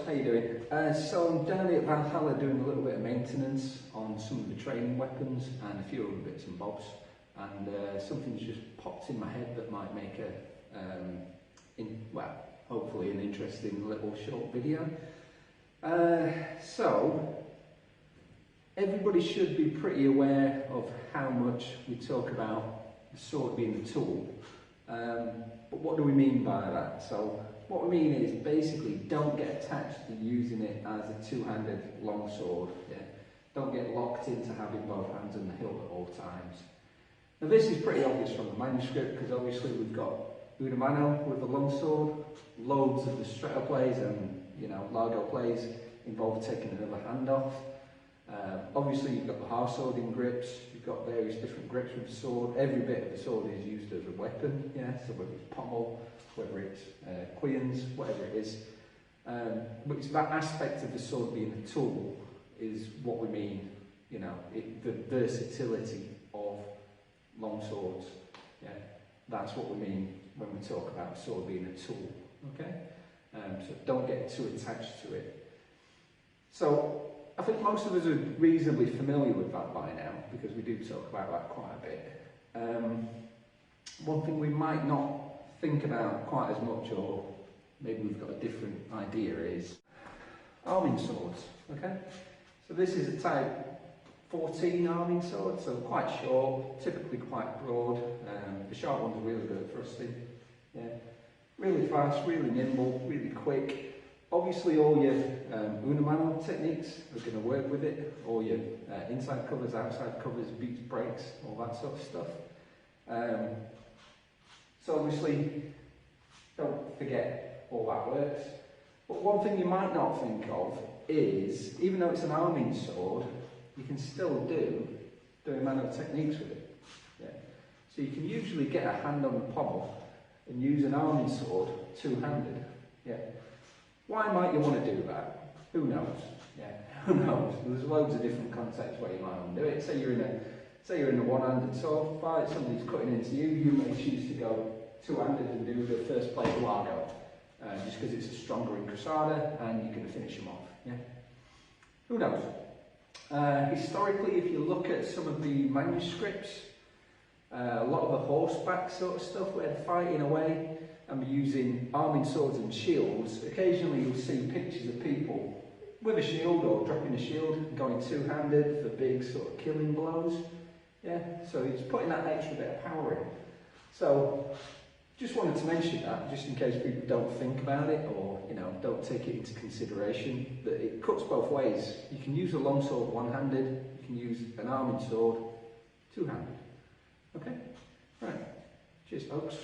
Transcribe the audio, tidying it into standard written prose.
how you doing? So I'm down here at Valhalla doing a little bit of maintenance on some of the training weapons and a few other bits and bobs, and something's just popped in my head that might make well, hopefully an interesting little short video. So everybody should be pretty aware of how much we talk about the sword being a tool, but what do we mean by that? So what we mean is basically don't get attached to using it as a two-handed longsword. Yeah? Don't get locked into having both hands on the hilt at all times. Now this is pretty obvious from the manuscript, because obviously we've got una mano with the longsword, loads of the stretto plays and largo plays involve taking another hand off. Obviously you've got the half swording grips, you've got various different grips with the sword. Every bit of the sword is used as a weapon, yeah. So whether it's pommel, whether it's queans, whatever it is. But it's that aspect of the sword being a tool is what we mean, the versatility of long swords. Yeah, that's what we mean when we talk about a sword being a tool. Okay, so don't get too attached to it. So I think most of us are reasonably familiar with that by now, because we do talk about that quite a bit. One thing we might not think about quite as much, or maybe we've got a different idea, is arming swords. Okay, so this is a type 14 arming sword, so quite short, typically quite broad. The sharp ones are really good at thrusting. Yeah, really fast, really nimble, really quick. Obviously all your una mano techniques are going to work with it, all your inside covers, outside covers, beats, breaks, all that sort of stuff. So obviously don't forget all that works. But one thing you might not think of is, even though it's an arming sword, you can still do una mano techniques with it. Yeah. So you can usually get a hand on the pommel and use an arming sword two-handed. Yeah. Why might you want to do that? Who knows? Yeah, who knows? There's loads of different contexts where you might want to do it. Say you're in a one-handed sword fight, somebody's cutting into you, you may choose to go two-handed and do the first play of largo, just because it's a stronger incrusada and you're going to finish them off. Yeah, who knows? Historically, if you look at some of the manuscripts, a lot of the horseback sort of stuff where they're fighting away and we're using arming swords and shields, occasionally you'll see pictures of people with a shield or dropping a shield and going two-handed for big sort of killing blows. Yeah, so it's putting that extra bit of power in. So just wanted to mention that, just in case people don't think about it, or don't take it into consideration, that it cuts both ways. You can use a longsword one-handed, you can use an arming sword two-handed. Okay, right, cheers folks.